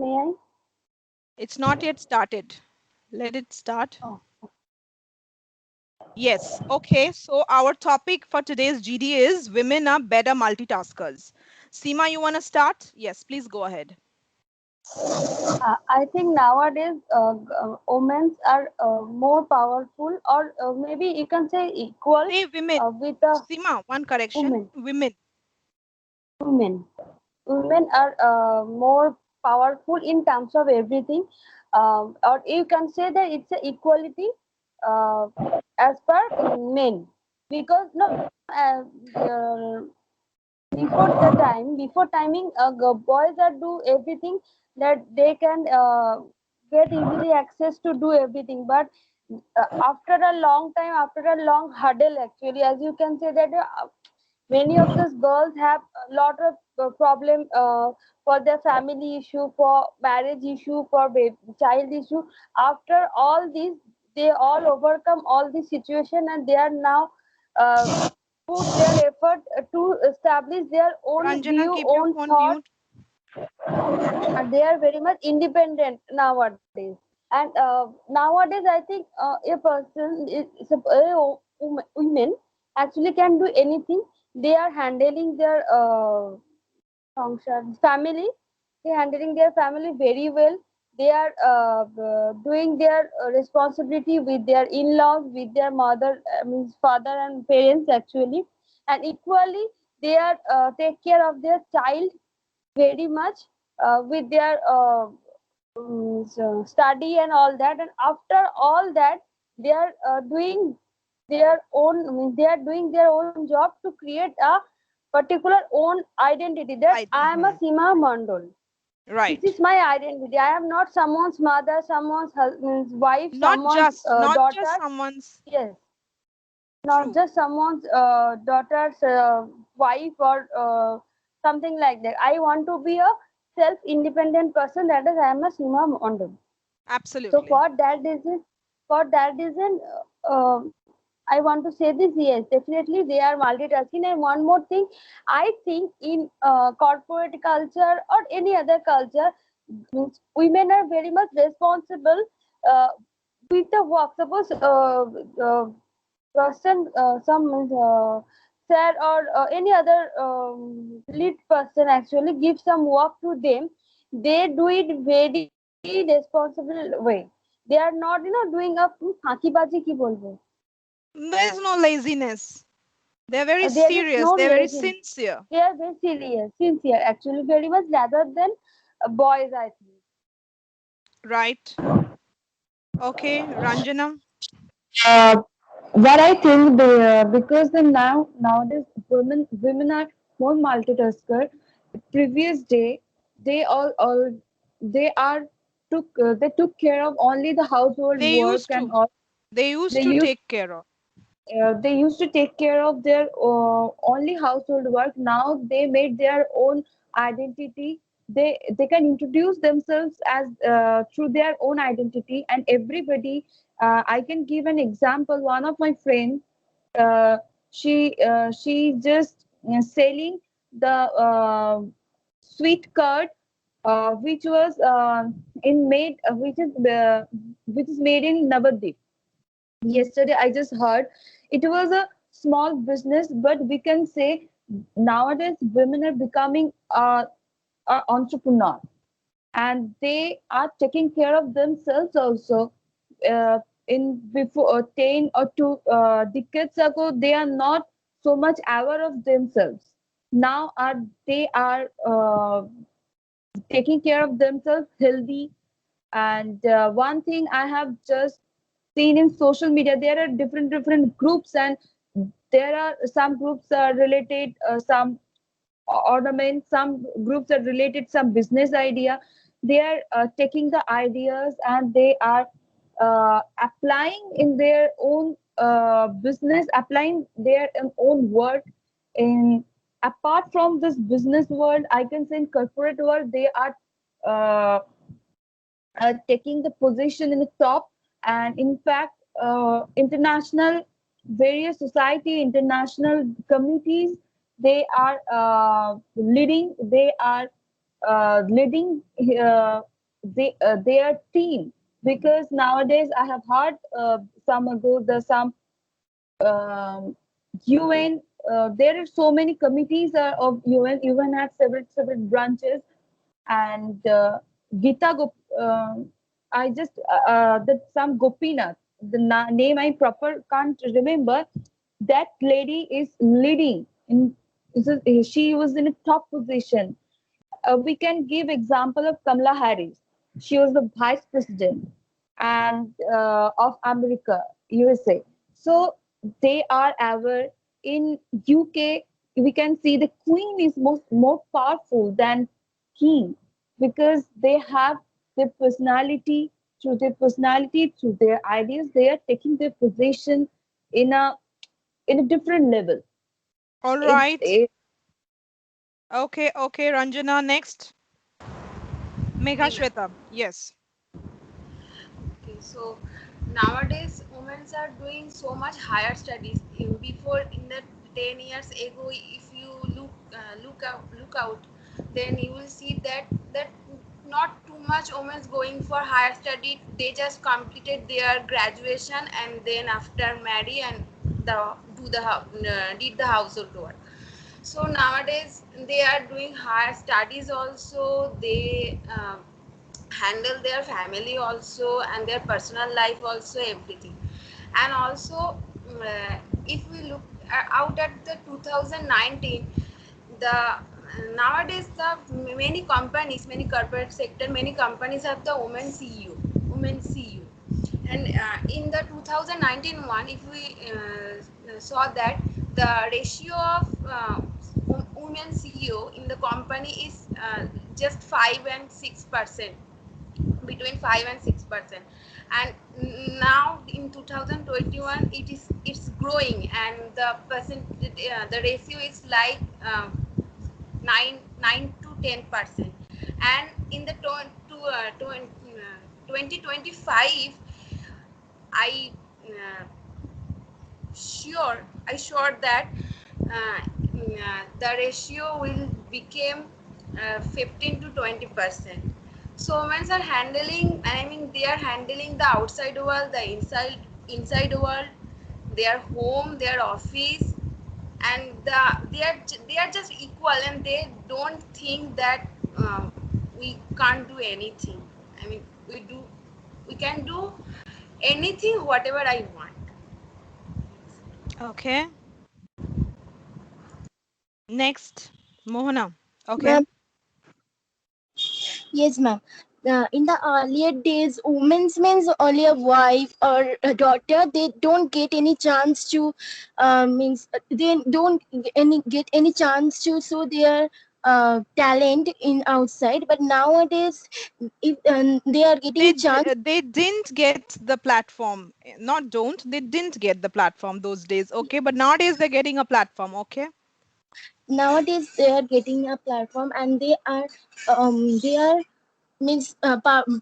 May I? It's not yet started. Let it start. Oh, Yes. Okay. So our topic for today's GD is women are better multitaskers. Seema, you want to start? Yes, please go ahead. I think nowadays women are more powerful, or maybe you can say equal Say women. with the Seema, one correction. women. Women. Women, women are more powerful in terms of everything, or you can say that it's a equality uh, as per men, because no, before timing, boys are do everything that they can get easily access to do everything, but after a long time, after a long hurdle, actually, as you can say that many of these girls have a lot of problem for their family issue, for marriage issue, for child issue. After all these, they all overcome all this situation, and they are now uh, put their effort to establish their own Ranjana, view, keep your own phone thought, mute. and they are very much independent nowadays. And nowadays, I think a person women actually can do anything. They are handling their family. They handling their family very well. They are doing their responsibility with their in-laws, with their mother, means father and parents actually, and equally they are take care of their child very much with their study and all that. And after all that, they are doing their own, they are doing their own job to create a particular own identity, that I am a Hmm. Seema Mandal. This Right. is my identity. I am not someone's mother, someone's husband's wife, Not someone's just, not just daughter. someone's. Yes, not True. just someone's daughter's wife, or something like that. I want to be a self-independent person. That is, I am a Seema Mandal. So Absolutely. for that reason, I want to say this. Yes, definitely they are multitasking. And one more thing, I think in corporate culture or any other culture, means women are very much responsible uh, with the work. Suppose person, some sir or any other lead person actually gives some work to them, they do it very responsible way. They are not, doing a ফাঁকিবাজি কি বলবো, There's no laziness. They're very there is no serious. They're very lazy. sincere. They are very serious, sincere, actually, very much rather than boys, I think. Right. Okay, Ranjana. Uh, what I think because the nowadays women are more multitasker. Previous day they all they are they took care of only the household They work used and to. all. They used They to used take care of. they used to take care of their only household work. Now they made their own identity. They can introduce themselves as through their own identity, and everybody. I can give an example. One of my friends, uh, she just selling the sweet curd, which was in made which is made in Navadip. Yesterday I just heard it was a small business, but we can say nowadays women are becoming a entrepreneur, and they are taking care of themselves also. uh, in before 10 or 2 decades ago, they are not so much aware of themselves. Now are they are taking care of themselves healthy. And one thing I have just seen in social media, there are different groups, and there are some groups are related some ornaments, some groups are related some business idea. They are taking the ideas and they are applying in their own business, applying their own work in. Apart from this business world, I can say in corporate world they are uh, taking the position in the top. And in fact, international various society, international committees, they are leading, they are leading their team, because nowadays I have heard some ago some um, UN. There are so many committees of UN. UN has several branches, and Gita I just that some Gopinath, the name I proper can't remember. That lady is leading in. She was in a top position. We can give example of Kamala Harris. She was the vice president and of America, USA. So they are our in UK. We can see the queen is more powerful than king, because they have their personality, through their ideas. They are taking their position in a different level. All It, right. it Okay, okay, Ranjana, next. Megha Me, ma'am. Shweta. Yes. Okay, so nowadays women are doing so much higher studies. Before, in the 10 years ago, if you look out, then you will see that not too much women going for higher study. They just completed their graduation and then after marry and did the household work. So nowadays they are doing higher studies also. They handle their family also and their personal life also, everything. And also, if we look out at the 2019, the nowadays the many companies, many corporate sector, many companies have the women CEO. And in the 2019 one, if we saw that the ratio of women CEO in the company is just 5 and 6%, between 5 and 6%. And now in 2021 it's growing, and the percent the ratio is like 9 to 10%. And in the 2025, i uh, sure that the ratio will become 15 to 20%. So women are handling, I mean, they are handling the outside world, the inside world, their home, their office, and they are just equal, and they don't think that we can't do anything. I mean, we can do anything whatever I want. Okay. Next, Mohana. Okay. Ma'am, yes, ma'am. In the earlier days, women's means only a wife or a daughter. They don't get any chance to, means they don't get any chance to show their talent in outside. But nowadays, if they are getting a chance, They didn't get the platform. Not don't. They didn't get the platform those days. Okay, but nowadays they're getting a platform. Okay. nowadays they are getting a platform, and they are means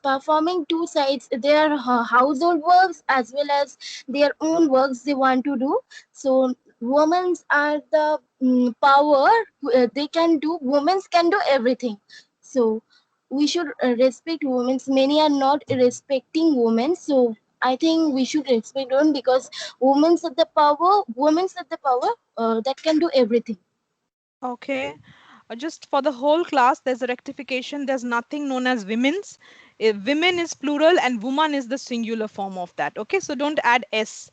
performing two sides, their household works as well as their own works they want to do. So women are the power. They can do, women can do everything. So we should respect women. Many are not respecting women, so I think we should respect women, because women are the power that can do everything. Okay. Just for the whole class, there's a rectification. There's nothing known as women's. Women is plural and woman is the singular form of that. Okay, so don't add S.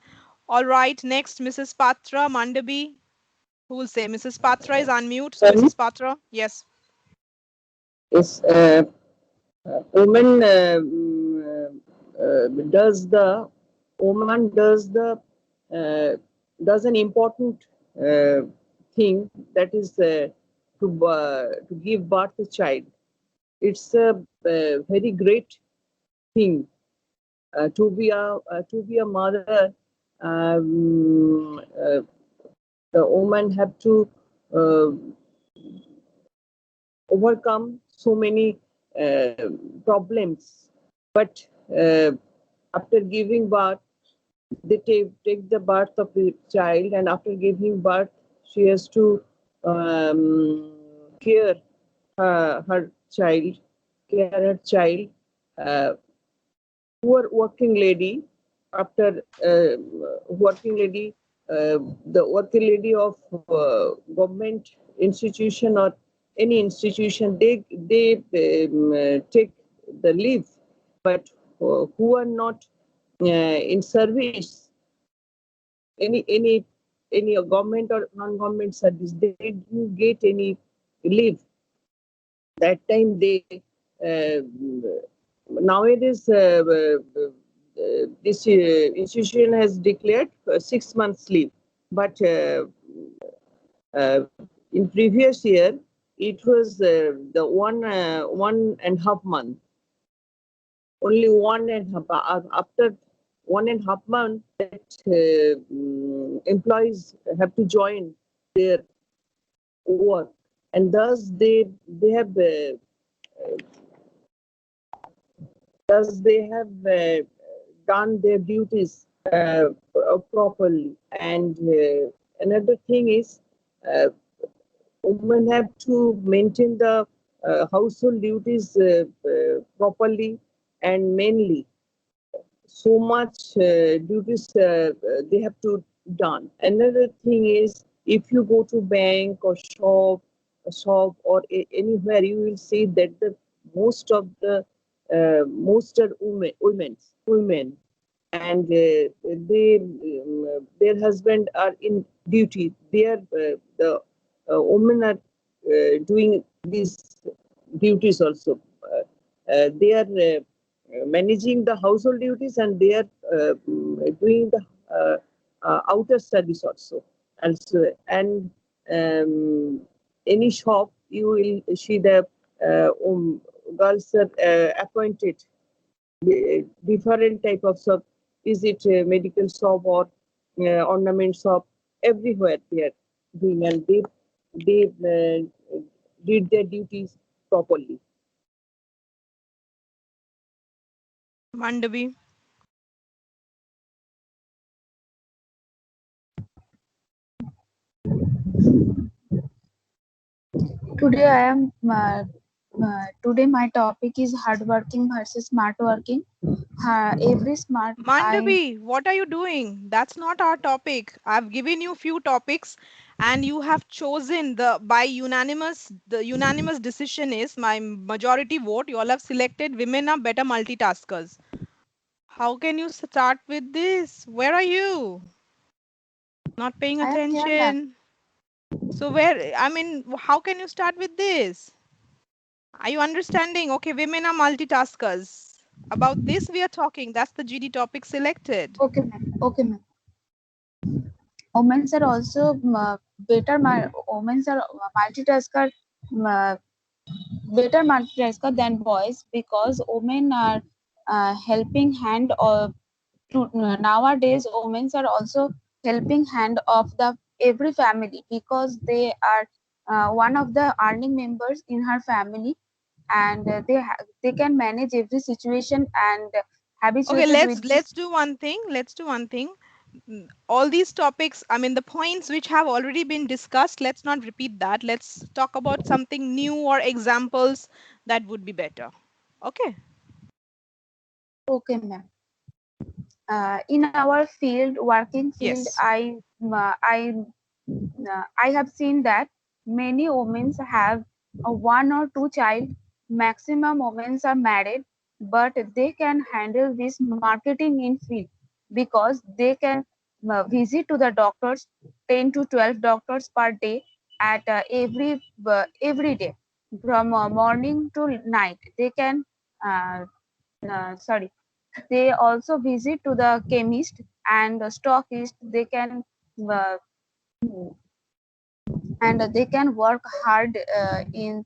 All right, next, Mrs. Patra Mandabi. Who will say? Mrs. Patra is unmute. So, Sorry? Mrs. Patra, yes. Is woman does the woman uh, does an important uh, thing, that is to give birth to child. It's a very great thing to be a mother. The woman have to uh, overcome so many problems, but after giving birth, they take the birth of the child, and after giving birth she has to care her child, care her child. Poor working lady, after working lady, the working lady of government institution or any institution, they take the leave, but who are not in service, any government or non-government service, they do get any leave. That time they uh, nowadays this institution has declared 6 months leave, but in previous year it was the 1.5 month, only 1.5. After 1.5 month, that employees have to join their work, and thus they have done their duties properly. And another thing is, women have to maintain the household duties properly and mainly. So much duties they have to done. Another thing is, if you go to bank or shop or anywhere, you will see that the most are women, and their husband are in duty. The women are doing these duties also. They are managing the household duties, and they are doing the outer service also. And any shop, you will see the girls are appointed different type of shop. Is it a medical shop or ornament shop? Everywhere they are doing, and they did their duties properly. Mandavi. Today I am today my topic is hardworking versus smart working. Every smart Mandavi, what are you doing? That's not our topic. I've given you few topics and you have chosen the unanimous decision is my majority vote. You all have selected women are better multitaskers. How can you start with this? Where are you? Not paying I am here, ma'am. attention. So how can you start with this? Are you understanding? Okay, women are multitaskers. About this we are talking. That's the GD topic selected. Okay, ma'am. Okay, ma'am. Women are also better. Women are multitasker, uh, better multitasker than boys, because women are helping hand or nowadays women are also helping hand of the every family, because they are one of the earning members in her family, and they can manage every situation and Okay, habituated let's with this. let's do one thing. Let's do one thing. All these topics, the points which have already been discussed, let's not repeat that. Let's talk about something new or examples that would be better. Okay. Okay, ma'am. In our field, working field, Yes. I have seen that many women have one or two child. Maximum women are married, but they can handle this marketing in field, because they can visit to the doctors, 10 to 12 doctors per day, at every day, from morning to night. They can sorry, they also visit to the chemist and the stockist. They can uh, and they can work hard uh, in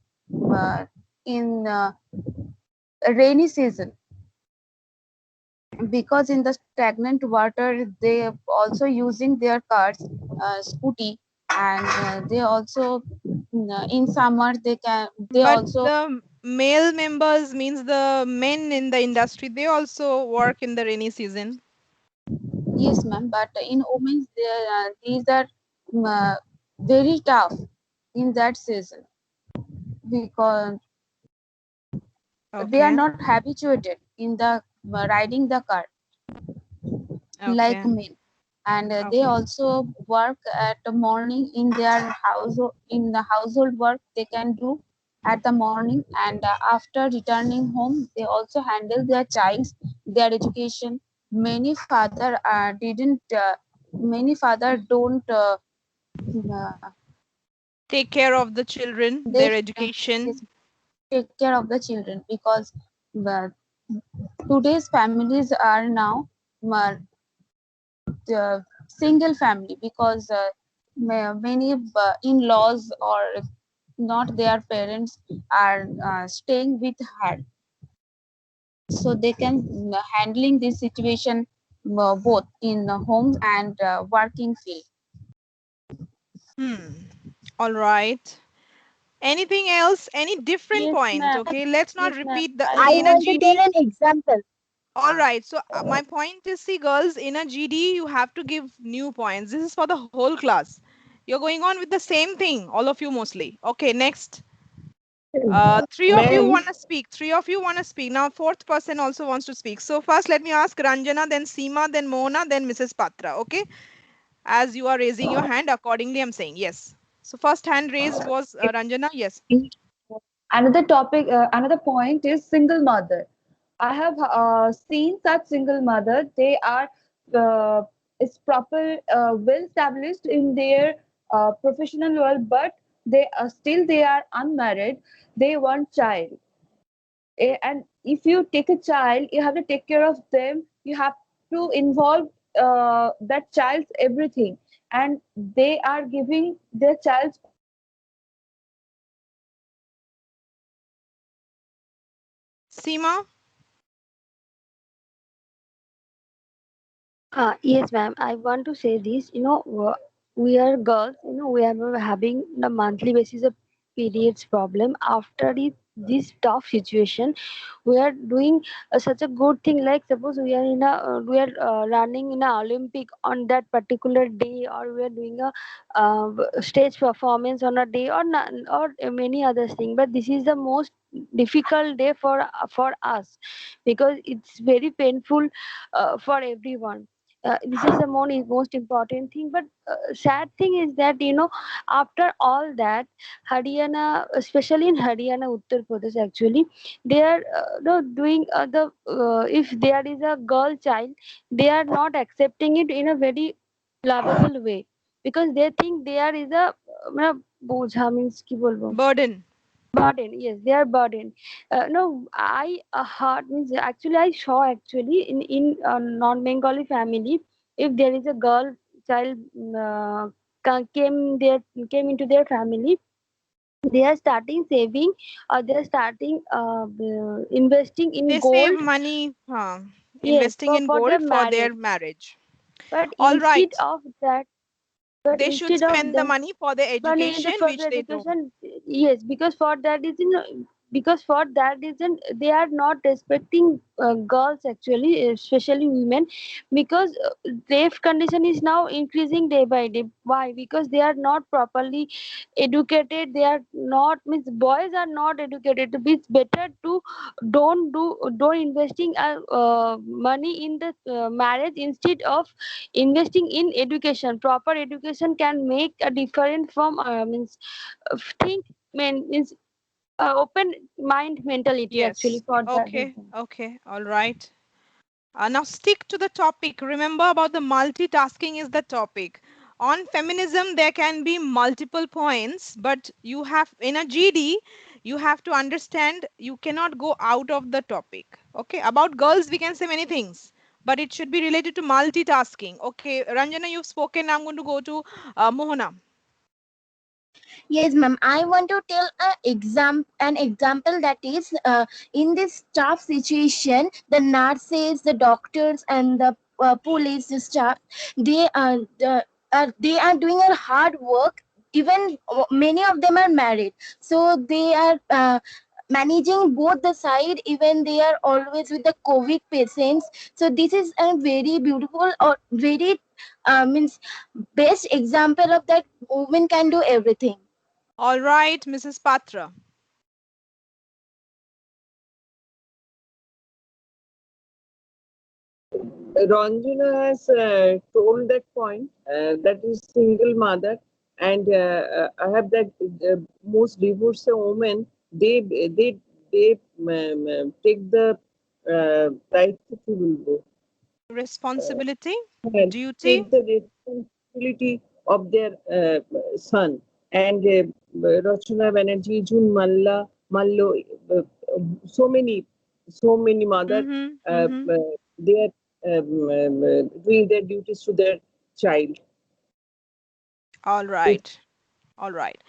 rainy season, because in the stagnant water they also using their cars, scooty, and they also in summer they But also. the male members means the men in the industry, they also work in the rainy season. Yes, ma'am, but in women's these are very tough in that season, because they are Okay. not habituated in the riding the car like Okay. men, and they Okay. also work at the morning in their household. In the household work they can do at the morning, and after returning home they also handle their child's their education. Many father didn't many father don't uh, Take care of the children, they their yes, education. take care of the children because uh, today's families are now uh, single family because many in-laws or not their parents are staying with her, so they can handling this situation both in the homes and working field. Hmm. All right. Anything else? Any different Yes, point? ma'am. Okay, let's not Yes, ma'am. repeat the I I see in a want to tell GD. an example. All right. So my point is, see, girls, in a GD you have to give new points. This is for the whole class. You're going on with the same thing, all of you mostly. Okay, next. Three of you Ma'am, want to speak. Three of you want to speak. Now, fourth person also wants to speak. So first, let me ask Ranjana, then Seema, then Mona, then Mrs. Patra. Okay, as you are raising your hand, accordingly, I'm saying yes. So first hand raised was Ranjana. Yes. Another topic, another point is single mother. I have seen such single mother. They are is proper, well established in their professional world, but they are still they are unmarried. They want child. And if you take a child, you have to take care of them. You have to involve that child's everything, and they are giving their child's Seema. Yes, ma'am. I want to say this. We are girls. We are having the monthly basis of periods problem. After this tough situation, we are doing such a good thing. Like suppose we are we are running in a Olympic on that particular day, or we are doing a stage performance on a day, or or many other thing. But this is the most difficult day for us because it's very painful for everyone. This is the most important thing, but sad thing is that after all that, Haryana, especially in Haryana, Uttar Pradesh, actually they are doing the if there is a girl child, they are not accepting it in a very lovable way because they think there is a बोझा means কি বলবো Burden. burden. Yes, they are burden. No, I heard means actually I saw actually in non-Bengali family, if there is a girl child came there came into their family, they are starting saving, or they are starting investing in They save gold. money, Yes, investing in for their gold for their marriage. marriage. But All instead right. of that, but They should instead of spend the that, money for their money in the education, further which they do. education, yes, because for that reason, they are not respecting girls actually, especially women, because rape condition is now increasing day by day. Why? Because they are not properly educated. They are not, means boys are not educated. It's better to don't investing money in the marriage instead of investing in education. Proper education can make a difference from means think means open mind mentality actually Yes. for that Okay. reason. Okay. All right. Now stick to the topic. Remember about the multitasking is the topic. On feminism, there can be multiple points, but you have in a GD, you have to understand you cannot go out of the topic. Okay. About girls, we can say many things, but it should be related to multitasking. Okay. Ranjana, you've spoken. I'm going to go to Mohana. Yes, ma'am. I want to tell an example that is in this tough situation, the nurses, the doctors, and the police the staff, they are doing a hard work. Even many of them are married, so they are managing both the side. Even they are always with the COVID patients. So this is a very beautiful or very means best example of that women can do everything. All right, Mrs. Patra. Ranjana has told that point, that is single mother, and I have that most divorced women, they take the right to Responsibility, duty. take the responsibility of their son. And Rachana Banerjee, Jun Mallo, so many mother, they are doing their duties to their child. All right. All right.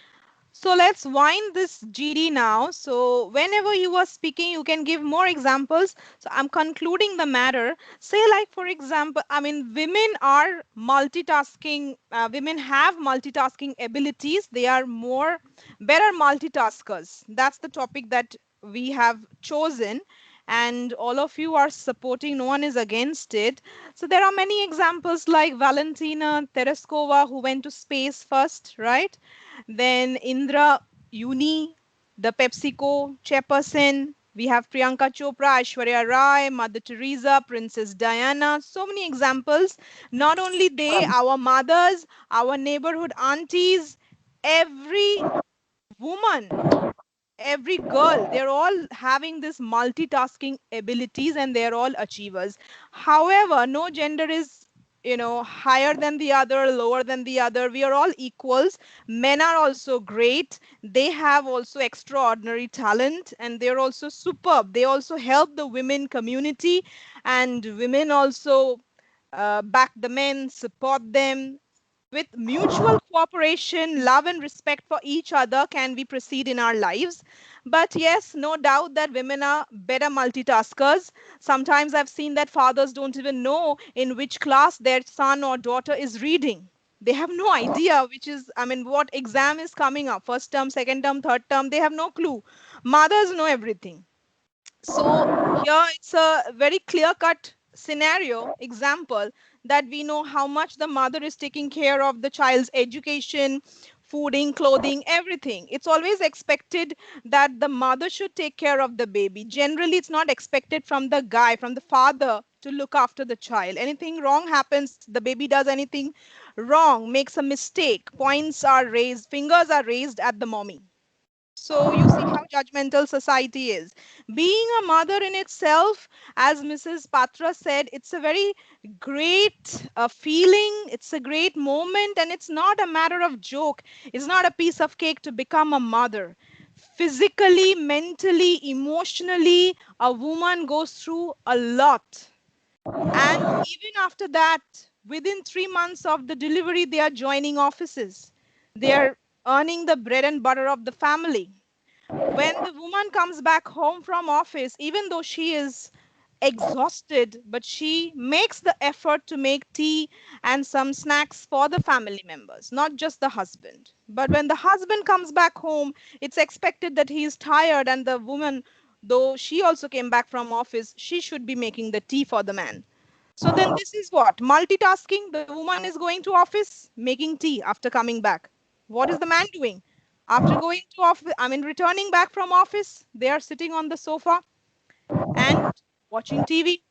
So let's wind this GD now. So whenever you are speaking, you can give more examples. So I'm concluding the matter. Say like, for example, I mean, women are multitasking. Women have multitasking abilities. They are more better multitaskers. That's the topic that we have chosen. And all of you are supporting. No one is against it. So there are many examples like Valentina Tereskova, who went to space first, right? Then Indra Uni, the PepsiCo chairperson. We have Priyanka Chopra, Aishwarya Rai, Mother Teresa, Princess Diana. So many examples. Not only they, our mothers, our neighborhood aunties, every woman, every girl, they're all having this multitasking abilities and they're all achievers. However, no gender is, higher than the other, lower than the other. We are all equals. Men are also great. They have also extraordinary talent and they're also superb. They also help the women community, and women also back the men, support them. With mutual cooperation, love, and respect for each other, can we proceed in our lives? But yes, no doubt that women are better multitaskers. Sometimes I've seen that fathers don't even know in which class their son or daughter is reading. They have no idea which is, I mean, what exam is coming up, first term, second term, third term. They have no clue. Mothers know everything. So here it's a very clear cut scenario example that we know how much the mother is taking care of the child's education, fooding, clothing, everything. It's always expected that the mother should take care of the baby. Generally, it's not expected from the guy, from the father, to look after the child. Anything wrong happens, the baby does anything wrong, makes a mistake, points are raised, fingers are raised at the mommy. So you see how judgmental society is. Being a mother in itself, as Mrs. Patra said, it's a very great feeling. It's a great moment, and it's not a matter of joke. It's not a piece of cake to become a mother. Physically, mentally, emotionally, a woman goes through a lot. And even after that, within 3 months of the delivery, they are joining offices. They are earning the bread and butter of the family. When the woman comes back home from office, even though she is exhausted, but she makes the effort to make tea and some snacks for the family members, not just the husband. But when the husband comes back home, it's expected that he is tired, and the woman, though she also came back from office, she should be making the tea for the man. So then this is what? Multitasking. The woman is going to office, making tea after coming back. What is the man doing? After going to office, I mean, returning back from office, they are sitting on the sofa and watching TV,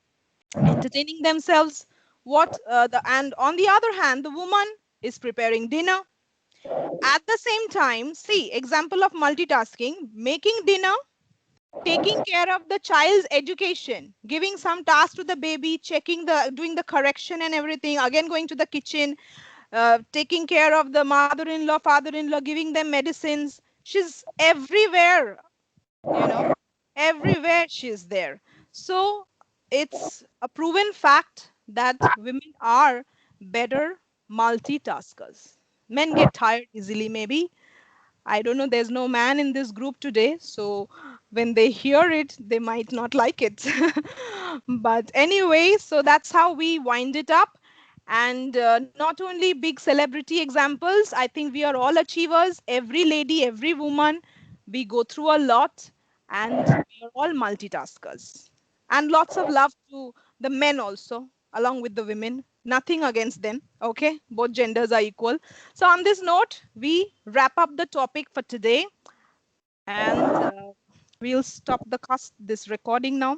entertaining themselves. And on the other hand, the woman is preparing dinner. At the same time, see, example of multitasking, making dinner, taking care of the child's education, giving some task to the baby, doing the correction and everything, again going to the kitchen, taking care of the mother-in-law, father-in-law, giving them medicines. She's everywhere, you know, everywhere she's there. So it's a proven fact that women are better multitaskers. Men get tired easily, maybe. I don't know, there's no man in this group today, so when they hear it, they might not like it. But anyway, so that's how we wind it up. And not only big celebrity examples, I think we are all achievers. Every lady, every woman, we go through a lot, and we are all multitaskers. And lots of love to the men also, along with the women. Nothing against them. Okay, both genders are equal. So on this note, we wrap up the topic for today, and we'll stop this recording now.